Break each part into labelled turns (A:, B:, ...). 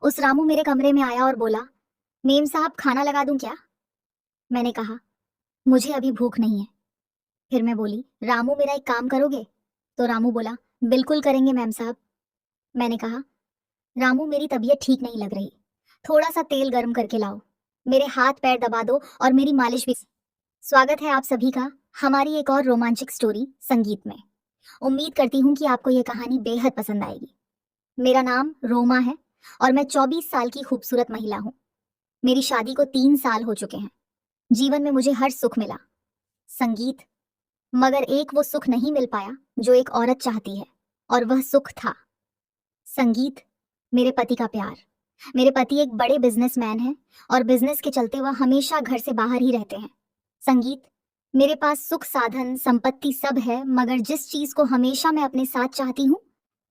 A: उस रामू मेरे कमरे में आया और बोला, मेम साहब खाना लगा दूं क्या? मैंने कहा, मुझे अभी भूख नहीं है। फिर मैं बोली, रामू मेरा एक काम करोगे? तो रामू बोला, बिल्कुल करेंगे मैम साहब। मैंने कहा, रामू मेरी तबीयत ठीक नहीं लग रही, थोड़ा सा तेल गर्म करके लाओ, मेरे हाथ पैर दबा दो और मेरी मालिश भी। स्वागत है आप सभी का हमारी एक और रोमांचक स्टोरी संगीत में। उम्मीद करती हूँ कि आपको ये कहानी बेहद पसंद आएगी। मेरा नाम रोमा है और मैं 24 साल की खूबसूरत महिला हूँ। मेरी शादी को 3 साल हो चुके हैं। जीवन में मुझे हर सुख मिला, संगीत, मगर एक वो सुख नहीं मिल पाया जो एक औरत चाहती है, और वह सुख था संगीत, मेरे पति का प्यार। मेरे पति एक बड़े बिजनेसमैन हैं और बिजनेस के चलते वह हमेशा घर से बाहर ही रहते हैं। संगीत, मेरे पास सुख साधन संपत्ति सब है, मगर जिस चीज को हमेशा मैं अपने साथ चाहती हूँ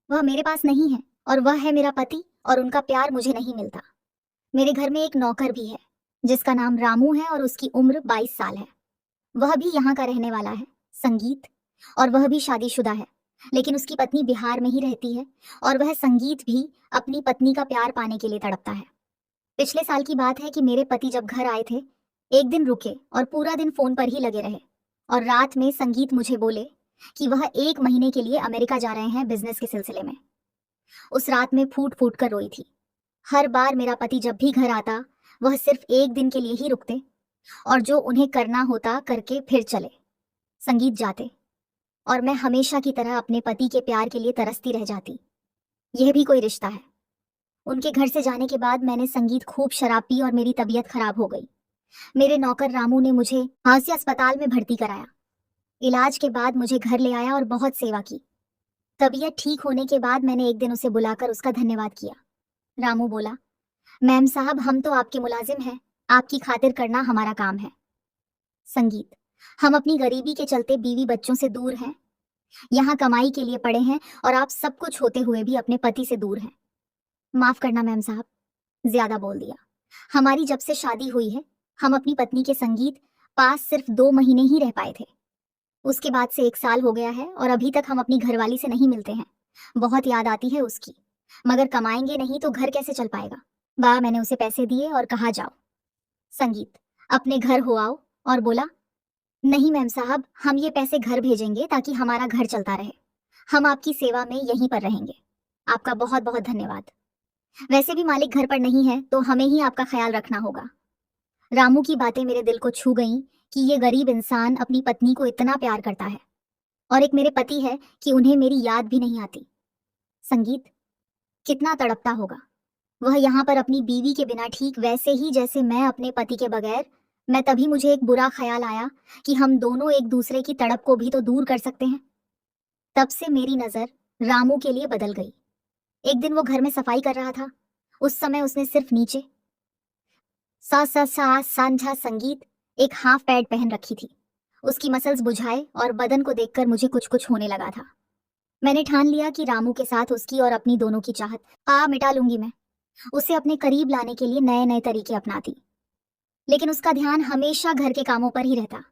A: वह मेरे पास नहीं है, और वह है मेरा पति, और उनका प्यार मुझे नहीं मिलता। मेरे घर में एक नौकर भी है जिसका नाम रामू है और उसकी उम्र 22 साल है। वह भी यहाँ का रहने वाला है संगीत, और वह भी शादीशुदा है, लेकिन उसकी पत्नी बिहार में ही रहती है, और वह संगीत भी अपनी पत्नी का प्यार पाने के लिए तड़पता है। पिछले साल की बात है कि मेरे पति जब घर आए थे, एक दिन रुके और पूरा दिन फोन पर ही लगे रहे, और रात में संगीत मुझे बोले कि वह 1 महीने के लिए अमेरिका जा रहे हैं बिजनेस के सिलसिले में। उस रात में फूट फूट कर रोई थी। हर बार मेरा पति जब भी घर आता वह सिर्फ 1 दिन के लिए ही रुकते, और जो उन्हें करना होता करके फिर चले, संगीत जाते, और मैं हमेशा की तरह अपने पति के प्यार के लिए तरसती रह जाती। यह भी कोई रिश्ता है? उनके घर से जाने के बाद मैंने संगीत खूब शराब पी और मेरी तबीयत खराब हो गई। मेरे नौकर रामू ने मुझे हास्य अस्पताल में भर्ती कराया। इलाज के बाद मुझे घर ले आया और बहुत सेवा की। तबीयत ठीक होने के बाद मैंने एक दिन उसे बुलाकर उसका धन्यवाद किया। रामू बोला, मैम साहब हम तो आपके मुलाजिम हैं, आपकी खातिर करना हमारा काम है। संगीत, हम अपनी गरीबी के चलते बीवी बच्चों से दूर हैं, यहाँ कमाई के लिए पड़े हैं, और आप सब कुछ होते हुए भी अपने पति से दूर हैं। माफ करना मैम साहब, ज्यादा बोल दिया। हमारी जब से शादी हुई है हम अपनी पत्नी के संगीत पास सिर्फ 2 महीने ही रह पाए थे। उसके बाद से 1 साल हो गया है और अभी तक हम अपनी घरवाली से नहीं मिलते हैं। बहुत याद आती है उसकी, मगर कमाएंगे नहीं तो घर कैसे चल पाएगा। मैंने उसे पैसे दिए और कहा, जाओ संगीत, अपने घर हो आओ, और बोला, नहीं मैम साहब, हम ये पैसे घर भेजेंगे ताकि हमारा घर चलता रहे। हम आपकी सेवा में यहीं पर रहेंगे। आपका बहुत बहुत धन्यवाद। वैसे भी मालिक घर पर नहीं है तो हमें ही आपका ख्याल रखना होगा। रामू की बातें मेरे दिल को छू गईं कि ये गरीब इंसान अपनी पत्नी को इतना प्यार करता है, और एक मेरे पति है कि उन्हें मेरी याद भी नहीं आती। संगीत, कितना तड़पता होगा वह यहाँ पर अपनी बीवी के बिना, ठीक वैसे ही जैसे मैं अपने पति के बगैर। मैं तभी मुझे एक बुरा ख्याल आया कि हम दोनों एक दूसरे की तड़प को भी तो दूर कर सकते हैं। तब से मेरी नजर रामू के लिए बदल गई। एक दिन वो घर में सफाई कर रहा था। उस समय उसने सिर्फ नीचे सा सा सा सांझा संगीत एक हाफ पैड पहन रखी थी। उसकी मसल्स बुझाए और बदन को देखकर मुझे कुछ कुछ होने लगा था। मैंने ठान लिया कि रामू के साथ उसकी और अपनी दोनों की चाहत मिटा लूंगी। मैं उसे अपने करीब लाने के लिए नए नए तरीके अपनाती, लेकिन उसका ध्यान हमेशा घर के कामों पर ही रहता।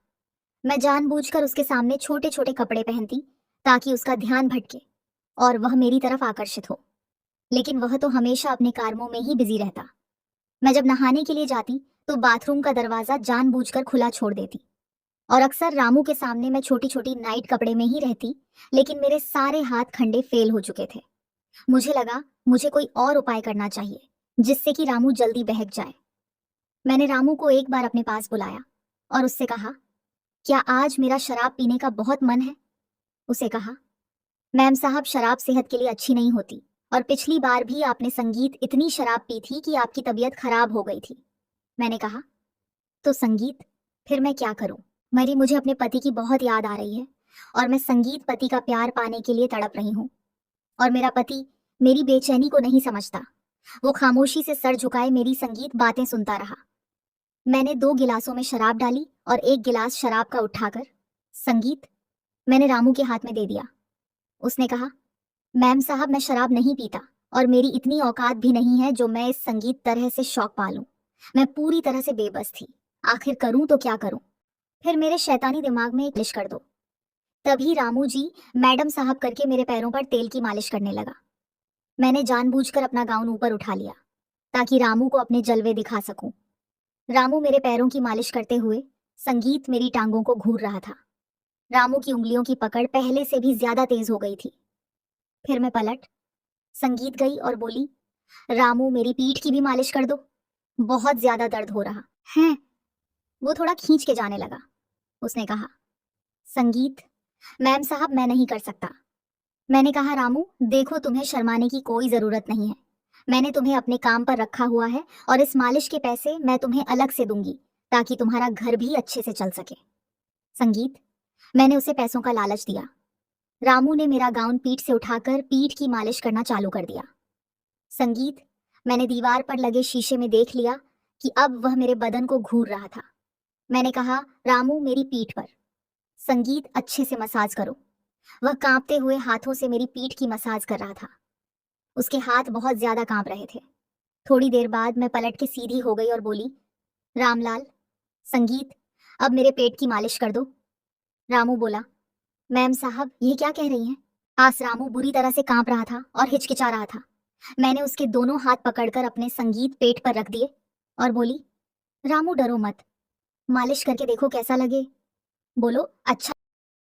A: मैं जानबूझकर उसके सामने छोटे छोटे कपड़े पहनती ताकि उसका ध्यान भटके और वह मेरी तरफ आकर्षित हो, लेकिन वह तो हमेशा अपने कामों में ही बिजी रहता। मैं जब नहाने के लिए जाती तो बाथरूम का दरवाजा जानबूझकर खुला छोड़ देती, और अक्सर रामू के सामने मैं छोटी छोटी नाइट कपड़े में ही रहती, लेकिन मेरे सारे हाथ खंडे फेल हो चुके थे। मुझे लगा मुझे कोई और उपाय करना चाहिए जिससे कि रामू जल्दी बहक जाए। मैंने रामू को एक बार अपने पास बुलाया और उससे कहा, क्या आज मेरा शराब पीने का बहुत मन है? उसे कहा, मैम साहब शराब सेहत के लिए अच्छी नहीं होती, और पिछली बार भी आपने संगीत इतनी शराब पी थी कि आपकी तबीयत खराब हो गई थी। मैंने कहा, तो संगीत फिर मैं क्या करूं? मुझे अपने पति की बहुत याद आ रही है, और मैं संगीत पति का प्यार पाने के लिए तड़प रही हूँ, और मेरा पति मेरी बेचैनी को नहीं समझता। वो खामोशी से सर झुकाए मेरी संगीत बातें सुनता रहा। मैंने 2 गिलासों में शराब डाली और 1 गिलास शराब का उठाकर संगीत मैंने रामू के हाथ में दे दिया। उसने कहा, मैम साहब मैं शराब नहीं पीता, और मेरी इतनी औकात भी नहीं है जो मैं इस संगीत तरह से शौक पालूं। मैं पूरी तरह से बेबस थी। आखिर करूं तो क्या करूं? फिर मेरे शैतानी दिमाग में एक लिश कर दो। तभी रामू जी मैडम साहब करके मेरे पैरों पर तेल की मालिश करने लगा। मैंने जानबूझकर अपना गाउन ऊपर उठा लिया ताकि रामू को अपने जलवे दिखा सकूं। रामू मेरे पैरों की मालिश करते हुए संगीत मेरी टांगों को घूर रहा था। रामू की उंगलियों की पकड़ पहले से भी ज्यादा तेज हो गई थी। फिर मैं पलट संगीत गई और बोली, रामू मेरी पीठ की भी मालिश कर दो, बहुत ज्यादा दर्द हो रहा है। वो थोड़ा खींच के जाने लगा। उसने कहा, संगीत, मैम साहब मैं नहीं कर सकता। मैंने कहा, रामू देखो तुम्हें शर्माने की कोई जरूरत नहीं है। मैंने तुम्हें अपने काम पर रखा हुआ है और इस मालिश के पैसे मैं तुम्हें अलग से दूंगी ताकि तुम्हारा घर भी अच्छे से चल सके। संगीत, मैंने उसे पैसों का लालच दिया। रामू ने मेरा गाउन पीठ से उठाकर पीठ की मालिश करना चालू कर दिया। संगीत, मैंने दीवार पर लगे शीशे में देख लिया कि अब वह मेरे बदन को घूर रहा था। मैंने कहा, रामू मेरी पीठ पर। संगीत, अच्छे से मसाज करो। वह कांपते हुए हाथों से मेरी पीठ की मसाज कर रहा था। उसके हाथ बहुत ज्यादा कांप रहे थे। थोड़ी देर बाद मैं पलट के सीधी हो गई और बोली, रामलाल, संगीत, अब मेरे पेट की मालिश कर दो। रामू बोला, मैम साहब ये क्या कह रही हैं? आस रामू बुरी तरह से कांप रहा था और हिचकिचा रहा था। मैंने उसके दोनों हाथ पकड़कर अपने संगीत पेट पर रख दिए और बोली, रामू डरो मत, मालिश करके देखो कैसा लगे, बोलो अच्छा